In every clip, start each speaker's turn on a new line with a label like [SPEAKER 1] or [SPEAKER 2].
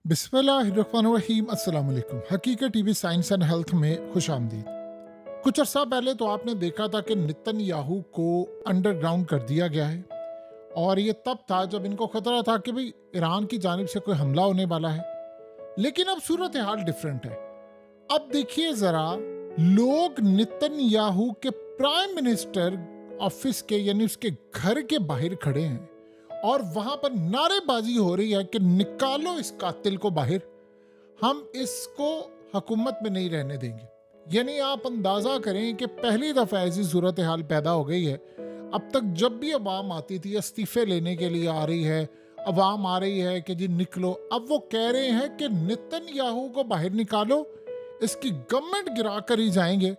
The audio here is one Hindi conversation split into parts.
[SPEAKER 1] बिस्मिल्लाहिर्रहमानिर्रहीम। अस्सलाम वालेकुम। हकीकत टीवी साइंस एंड हेल्थ में खुश आमदीद। कुछ अर्सा पहले तो आपने देखा था कि नेतन्याहू को अंडरग्राउंड कर दिया गया है, और ये तब था जब इनको खतरा था कि भाई ईरान की जानिब से कोई हमला होने वाला है। लेकिन अब सूरत हाल डिफरेंट है। अब देखिए जरा, लोग नेतन्याहू के प्राइम मिनिस्टर ऑफिस के यानी उसके घर के बाहर खड़े हैं और वहां पर नारेबाजी हो रही है कि निकालो इस कातिल को बाहर, हम इसको हुकूमत में नहीं रहने देंगे। यानी आप अंदाजा करें कि पहली दफा ऐसी सूरत हाल पैदा हो गई है। अब तक जब भी अवाम आती थी इस्तीफे लेने के लिए आ रही है, अवाम आ रही है कि जी निकलो, अब वो कह रहे हैं कि नेतन्याहू को बाहर निकालो, इसकी गवर्नमेंट गिरा कर ही जाएंगे।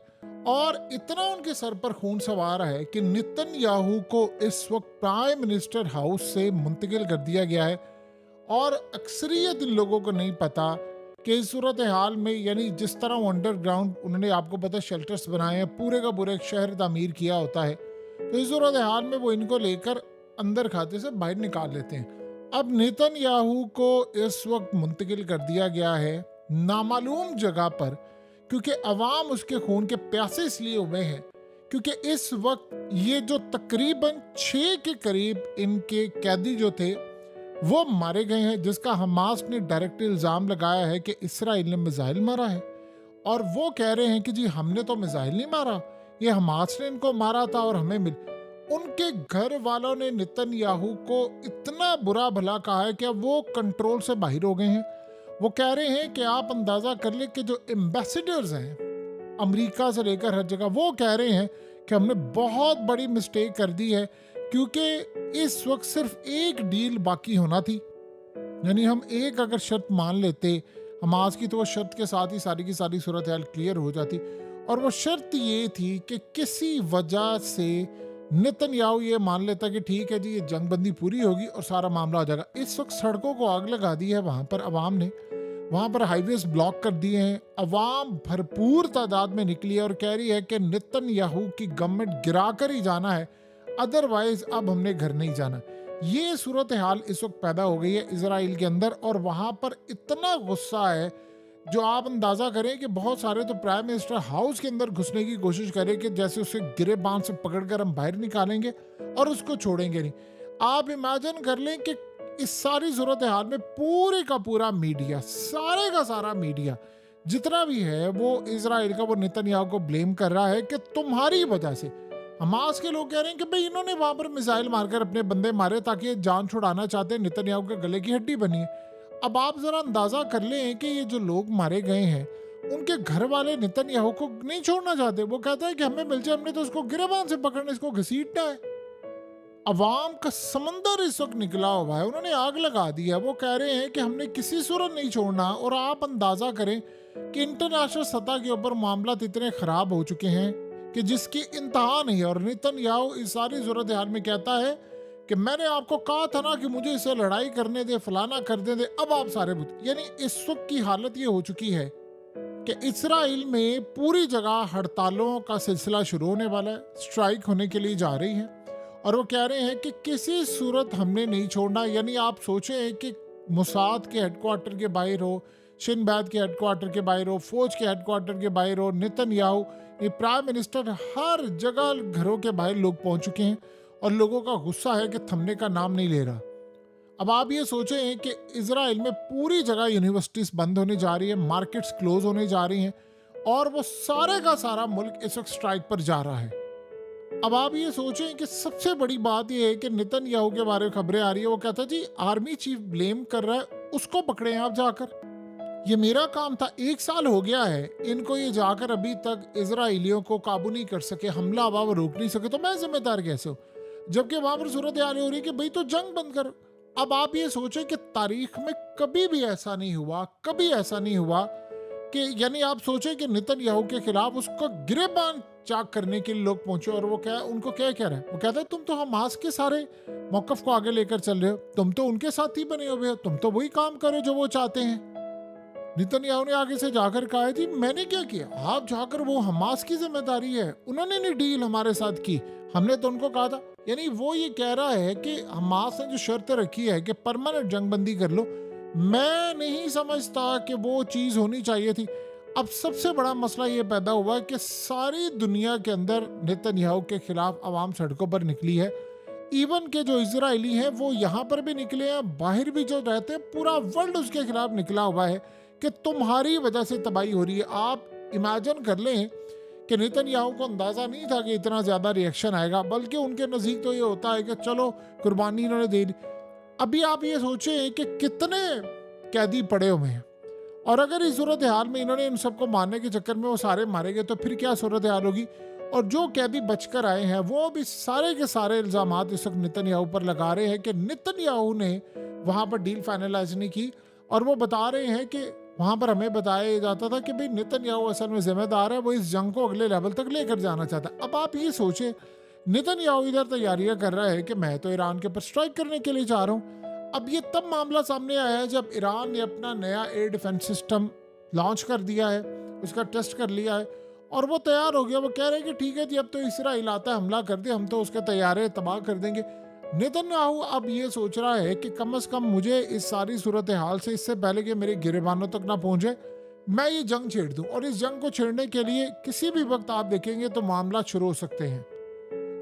[SPEAKER 1] और इतना उनके सर पर खून सवार है कि नेतन्याहू को इस वक्त प्राइम मिनिस्टर हाउस से मुंतकिल कर दिया गया है। और अक्सरियत इन लोगों को नहीं पता कि इस सूरत हाल में, यानी जिस तरह वो अंडरग्राउंड उन्होंने आपको पता शेल्टर्स बनाए हैं, पूरे का पूरा एक शहर तामीर किया होता है, तो इस सूरत हाल में वो इनको लेकर अंदर खाते से बाहर निकाल लेते हैं। अब नेतन्याहू को इस वक्त मुंतकिल कर दिया गया है नामालूम जगह पर, क्योंकि अवाम उसके खून के प्यासे इसलिए हुए हैं क्योंकि इस वक्त ये जो तकरीबन 6 के करीब इनके कैदी जो थे वो मारे गए हैं, जिसका हमास ने डायरेक्ट इल्ज़ाम लगाया है कि इसराइल ने मिसाइल मारा है। और वो कह रहे हैं कि जी हमने तो मिसाइल नहीं मारा, ये हमास ने इनको मारा था और हमें मिल। उनके घर वालों ने नेतन्याहू को इतना बुरा भला कहा है कि अब वो कंट्रोल से बाहर हो गए हैं। वो कह रहे हैं कि आप अंदाजा कर ले कि जो एम्बेसडर्स हैं अमेरिका से लेकर हर जगह, वो कह रहे हैं कि हमने बहुत बड़ी मिस्टेक कर दी है, क्योंकि इस वक्त सिर्फ एक डील बाकी होना थी। यानी हम एक अगर शर्त मान लेते हमास की, तो वो शर्त के साथ ही सारी की सारी सूरत हाल क्लियर हो जाती। और वो शर्त ये थी कि किसी वजह से नेतन्याहू ये मान लेता कि ठीक है जी ये जंगबंदी पूरी होगी और सारा मामला हो जाएगा। इस वक्त सड़कों को आग लगा दी है वहां पर अवाम ने, वहां पर हाईवेज ब्लॉक कर दिए हैं। अवाम भरपूर तादाद में निकली है और कह रही है कि नेतन्याहू की गवर्नमेंट गिरा कर ही जाना है, अदरवाइज अब हमने घर नहीं जाना। ये सूरत हाल इस वक्त पैदा हो गई है इसराइल के अंदर, और वहां पर इतना गुस्सा है जो आप अंदाजा करें कि बहुत सारे तो प्राइम मिनिस्टर हाउस के अंदर घुसने की कोशिश करें कि जैसे उसे गिरेबान से पकड़कर हम बाहर निकालेंगे और उसको छोड़ेंगे नहीं। आप इमेजिन कर लें कि इस सारी सूरत हाल में पूरे का पूरा मीडिया, सारे का सारा मीडिया जितना भी है वो इसराइल का, वो नेतन्याहू को ब्लेम कर रहा है कि तुम्हारी वजह से। हमास के लोग कह रहे हैं कि भाई इन्होंने वहां पर मिसाइल मारकर अपने बंदे मारे ताकि ये जान छुड़ाना चाहते हैं, नेतन्याहू के गले की हड्डी बनी है। अब आप जरा अंदाजा कर लें कि ये जो लोग मारे गए हैं उनके घर वाले नेतन्याहू को नहीं छोड़ना चाहते। वो कहता है कि हमें मिल जाए, हमने तो उसको गिरेबान से पकड़ना, इसको घसीटना है। अवाम का समंदर इस वक्त निकला हुआ है, उन्होंने आग लगा दी है। वो कह रहे हैं कि हमने किसी सूरत नहीं छोड़ना। और आप अंदाजा करें कि इंटरनेशनल सतह के ऊपर मामला इतने खराब हो चुके हैं कि जिसकी इंतहा नहीं है। और नेतन्याहू इस सारी सूरत हाल में कहता है कि मैंने आपको कहा था ना कि मुझे इससे लड़ाई करने दे, फलाना कर दे, अब आप सारे यानी इस वक्त की हालत ये हो चुकी है कि इसराइल में पूरी जगह हड़तालों का सिलसिला शुरू होने वाला है, स्ट्राइक होने के लिए जा रही है। और वो कह रहे हैं कि किसी सूरत हमने नहीं छोड़ना। यानी आप सोचें कि मुसाद के हेडक्वार्टर के बाहर हो, शिन बैत के हेडक्वार्टर के बाहर हो, फौज के हेडक्वार्टर के बाहर हो, नेतन्याहू ये प्राइम मिनिस्टर, हर जगह घरों के बाहर लोग पहुंच चुके हैं और लोगों का गुस्सा है कि थमने का नाम नहीं ले रहा। अब आप ये सोचें कि इजराइल में पूरी जगह यूनिवर्सिटीज बंद होने जा रही है, मार्केट्स क्लोज होने जा रही हैं, और वो सारे का सारा मुल्क इस वक्त स्ट्राइक पर जा रहा है। अब आप ये सोचें कि सबसे बड़ी बात यह है कि नेतन्याहू के बारे में खबरें आ रही है, वो कहता है जी आर्मी चीफ ब्लेम कर रहा है, उसको पकड़े आप जाकर, ये मेरा काम था। 1 साल हो गया है इनको ये जाकर अभी तक इजराइलियों को काबू नहीं कर सके, हमला हवा वो रोक नहीं सके, तो मैं जिम्मेदार कैसे हूँ? जबकि वहां पर सूरत हाल हो रही है कि भाई तो जंग बंद कर। अब आप ये सोचें कि तारीख में कभी भी ऐसा नहीं हुआ, कभी ऐसा नहीं हुआ कि, यानी आप सोचें कि नेतन्याहू के खिलाफ उसको गिरेबान चाक करने के लिए लोग पहुंचे। और वो क्या, उनको क्या कह रहा है? वो कहता है तुम तो हमास के सारे मौकफ को आगे लेकर चल रहे हो, तुम तो उनके साथ ही बने हुए हो, तुम तो वही काम करो जो वो चाहते हैं। नेतन्याहू ने आगे से जाकर कहा है जी मैंने क्या किया, आप जाकर, वो हमास की जिम्मेदारी है, उन्होंने नहीं डील हमारे साथ की, हमने तो उनको कहा था। यानी वो ये कह रहा है कि हमास ने जो शर्त रखी है कि परमानेंट जंगबंदी कर लो, मैं नहीं समझता कि वो चीज़ होनी चाहिए थी। अब सबसे बड़ा मसला ये पैदा हुआ है कि सारी दुनिया के अंदर नेतन्याहू के खिलाफ आवाम सड़कों पर निकली है। इवन के जो इजरायली हैं वो यहाँ पर भी निकले हैं, बाहर भी जो रहते हैं, पूरा वर्ल्ड उसके खिलाफ निकला हुआ है कि तुम्हारी वजह से तबाही हो रही है। आप इमेजिन कर लें कि नेतन्याहू को अंदाज़ा नहीं था कि इतना ज़्यादा रिएक्शन आएगा, बल्कि उनके नज़दीक तो ये होता है कि चलो कुर्बानी इन्होंने दे दी। अभी आप ये सोचें कि कितने कैदी पड़े हुए हैं, और अगर इस सूरत हाल में इन्होंने इन सबको मारने के चक्कर में वो सारे मारे गए तो फिर क्या सूरत हाल होगी। और जो कैदी बचकर आए हैं वो भी सारे के सारे इल्ज़ामात इस वक्त नेतन्याहू पर लगा रहे हैं कि नेतन्याहू ने वहाँ पर डील फाइनलाइज नहीं की। और वो बता रहे हैं कि वहाँ पर हमें बताया जाता था कि भाई नेतन्याहू असल में जिम्मेदार है, वो इस जंग को अगले लेवल तक लेकर जाना चाहता है। अब आप ये सोचें, नेतन्याहू इधर तैयारियां कर रहा है कि मैं तो ईरान के ऊपर स्ट्राइक करने के लिए जा रहा हूँ। अब ये तब मामला सामने आया है जब ईरान ने अपना नया एयर डिफेंस सिस्टम लॉन्च कर दिया है, उसका टेस्ट कर लिया है और वो तैयार हो गया। वो कह रहे हैं कि ठीक है जी, अब तो इसराइल आता है हमला कर दे, हम तो उसके तैयारे तबाह कर देंगे। नेतन्याहू अब ये सोच रहा है कि कम से कम मुझे इस सारी सूरत हाल से, इससे पहले कि मेरे गिरेबानों तक ना पहुंचे, मैं ये जंग छेड़ दूं। और इस जंग को छेड़ने के लिए किसी भी वक्त आप देखेंगे तो मामला शुरू हो सकते हैं।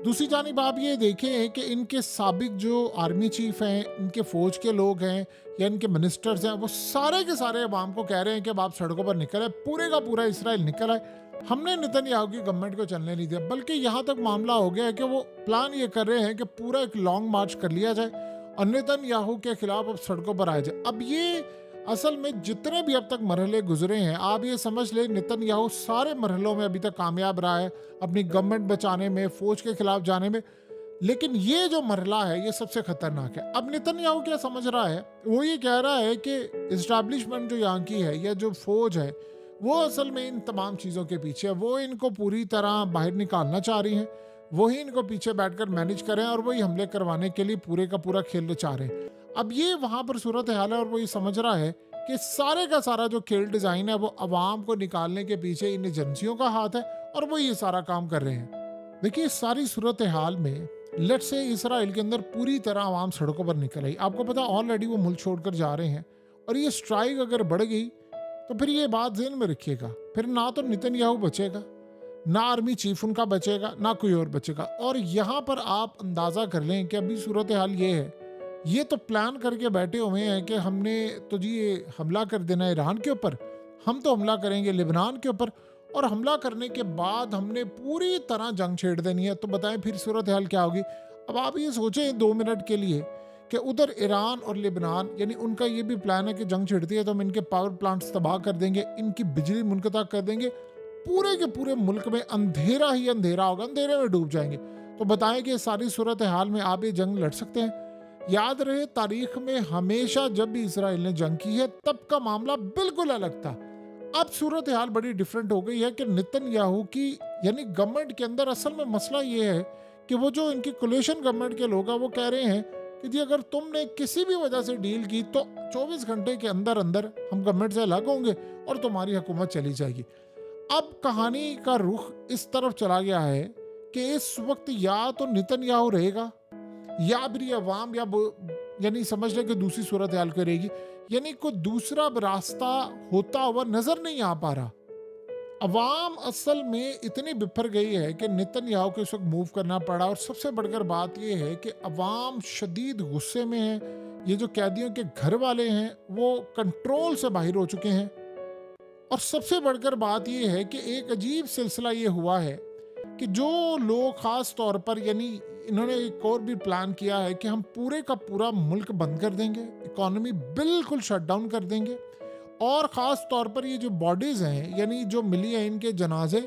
[SPEAKER 1] दूसरी जानिब आप ये देखें कि इनके साबिक जो आर्मी चीफ हैं, इनके फौज के लोग हैं या इनके मिनिस्टर्स हैं, वो सारे के सारे अवाम को कह रहे हैं कि अब आप सड़कों पर निकल आए, पूरे का पूरा इसराइल निकल आए, हमने नेतन्याहू की गवर्नमेंट को चलने नहीं दिया। बल्कि यहाँ तक मामला हो गया है कि वो प्लान ये कर रहे हैं कि पूरा एक लॉन्ग मार्च कर लिया जाए और नेतन्याहू के खिलाफ अब सड़कों पर आया जाए। अब ये असल में जितने भी अब तक मरहले गुजरे हैं, आप ये समझ लें नेतन्याहू सारे मरहलों में अभी तक कामयाब रहा है अपनी गवर्नमेंट बचाने में, फौज के खिलाफ जाने में। लेकिन ये जो मरहला है ये सबसे खतरनाक है। अब नेतन्याहू क्या समझ रहा है, वो ये कह रहा है कि इस्टेब्लिशमेंट जो यहाँ की है या जो फौज है वो असल में इन तमाम चीज़ों के पीछे है। वो इनको पूरी तरह बाहर निकालना चाह रही हैं, वही इनको पीछे बैठकर मैनेज करें और वही हमले करवाने के लिए पूरे का पूरा खेल रचा रहे हैं। अब ये वहाँ पर सूरत हाल है और वो ये समझ रहा है कि सारे का सारा जो खेल डिज़ाइन है वो अवाम को निकालने के पीछे इन एजेंसियों का हाथ है और वो ये सारा काम कर रहे हैं। देखिए, सारी सूरत हाल में लेट से इसराइल के अंदर पूरी तरह अवाम सड़कों पर निकल आई। आपको पता ऑलरेडी वो मुल्क छोड़कर जा रहे हैं और ये स्ट्राइक अगर बढ़ गई तो फिर ये बात ज़हन में रखिएगा, फिर ना तो नेतन्याहू बचेगा, ना आर्मी चीफ उनका बचेगा, ना कोई और बचेगा। और यहाँ पर आप अंदाज़ा कर लें कि अभी सूरत हाल ये है, ये तो प्लान करके बैठे हुए हैं कि हमने तो जी ये हमला कर देना है ईरान के ऊपर, हम तो हमला करेंगे लेबनान के ऊपर, और हमला करने के बाद हमने पूरी तरह जंग छेड़ देनी है। तो बताएं फिर सूरत हाल क्या होगी। अब आप ये सोचें 2 मिनट के लिए कि उधर ईरान और लेबनान, यानी उनका ये भी प्लान है कि जंग छिड़ती है तो हम इनके पावर प्लांट्स तबाह कर देंगे, इनकी बिजली मुनक़ता कर देंगे, पूरे के पूरे मुल्क में अंधेरा ही अंधेरा होगा, अंधेरे में डूब जाएंगे। तो बताएं कि सारी सूरत हाल में आप ये जंग लड़ सकते हैं। याद रहे, तारीख में हमेशा जब भी इसराइल ने जंग की है तब का मामला बिल्कुल अलग था। अब सूरत हाल बड़ी डिफरेंट हो गई है कि नेतन्याहू की यानी गवर्नमेंट के अंदर असल में मसला ये है कि वो जो इनकी कोलिशन गवर्नमेंट के लोग हैं वो कह रहे हैं कि जी अगर तुमने किसी भी वजह से डील की तो 24 घंटे के अंदर अंदर हम गवर्नमेंट से अलग होंगे और तुम्हारी हुकूमत चली जाएगी। अब कहानी का रुख इस तरफ चला गया है कि इस वक्त या तो नेतन्याहू रहेगा या फिर अवाम यानी समझ लें कि दूसरी सूरत हाल करेगी, यानी कोई दूसरा रास्ता होता हुआ नजर नहीं आ पा रहा। अवाम असल में इतनी बिफर गई है कि नेतन्याहू को इस वक्त मूव करना पड़ा। और सबसे बढ़कर बात यह है कि अवाम शदीद गुस्से में है। ये जो कैदियों के घर वाले हैं वो कंट्रोल से बाहर हो चुके हैं। और सबसे बढ़कर बात यह है कि एक अजीब सिलसिला ये हुआ है कि जो लोग खास तौर पर, यानी इन्होंने एक और भी प्लान किया है कि हम पूरे का पूरा मुल्क बंद कर देंगे, इकोनॉमी बिल्कुल शट डाउन कर देंगे, और ख़ास तौर पर ये जो बॉडीज़ हैं यानी जो मिली हैं इनके जनाजे,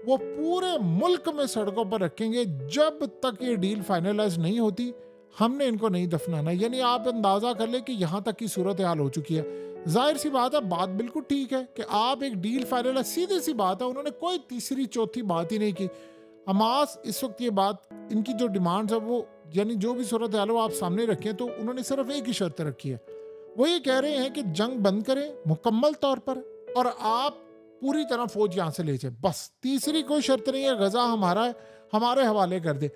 [SPEAKER 1] वो पूरे मुल्क में सड़कों पर रखेंगे जब तक ये डील फाइनलाइज नहीं होती। हमने इनको नहीं दफनाना। यानी आप अंदाज़ा कर ले कि यहाँ तक की सूरत हाल हो चुकी है। जाहिर सी बात है, बात बिल्कुल ठीक है कि आप एक डील फाइनलाइज, सीधी सी बात है, उन्होंने कोई तीसरी चौथी बात ही नहीं की। हमास इस वक्त ये बात, इनकी जो डिमांड्स है वो यानी जो भी सूरत हाल हो आप सामने रखें, तो उन्होंने सिर्फ एक ही शर्त रखी है। वो ये कह रहे हैं कि जंग बंद करें मुकम्मल तौर पर और आप पूरी तरह फौज यहाँ से ले जाए, बस। तीसरी कोई शर्त नहीं है, गजा हमारा है, हमारे हवाले कर दे।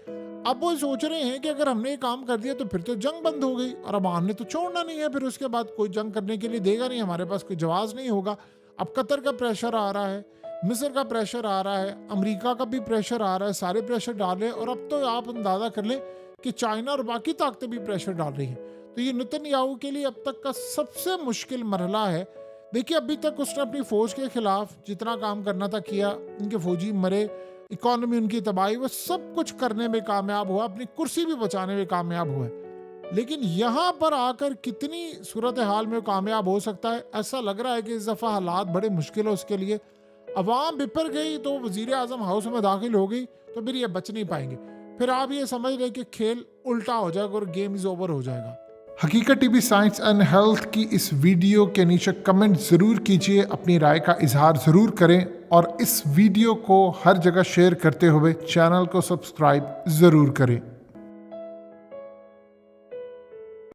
[SPEAKER 1] अब वो सोच रहे हैं कि अगर हमने ये काम कर दिया तो फिर तो जंग बंद हो गई और अब हमने तो छोड़ना नहीं है, फिर उसके बाद कोई जंग करने के लिए देगा नहीं, हमारे पास कोई जवाब नहीं होगा। अब कतर का प्रेशर आ रहा है, मिस्र का प्रेशर आ रहा है, अमेरिका का भी प्रेशर आ रहा है, सारे प्रेशर डाल रहे हैं और अब तो आप अंदाजा कर लें कि चाइना और बाकी ताकतें भी प्रेशर डाल रही हैं। तो ये नेतन्याहू के लिए अब तक का सबसे मुश्किल मरहला है। देखिए अभी तक उसने अपनी फौज के खिलाफ जितना काम करना था किया, उनके फौजी मरे, इकोनॉमी उनकी तबाही, वो सब कुछ करने में कामयाब हुआ, अपनी कुर्सी भी बचाने में कामयाब हुआ। लेकिन यहाँ पर आकर कितनी सूरत हाल में कामयाब हो सकता है, ऐसा लग रहा है कि इस दफ़ा हालात बड़े मुश्किल है उसके लिए। अवाम बिपर गई तो वज़ीर आज़म हाउस में दाखिल हो गई तो फिर ये बच नहीं पाएंगे, फिर आप ये समझ रहे कि खेल उल्टा हो जाएगा और गेम इज़ ओवर हो जाएगा। हकीकत टीवी साइंस एंड हेल्थ की इस वीडियो के नीचे कमेंट ज़रूर कीजिए, अपनी राय का इजहार ज़रूर करें और इस वीडियो को हर जगह शेयर करते हुए चैनल को सब्सक्राइब ज़रूर करें।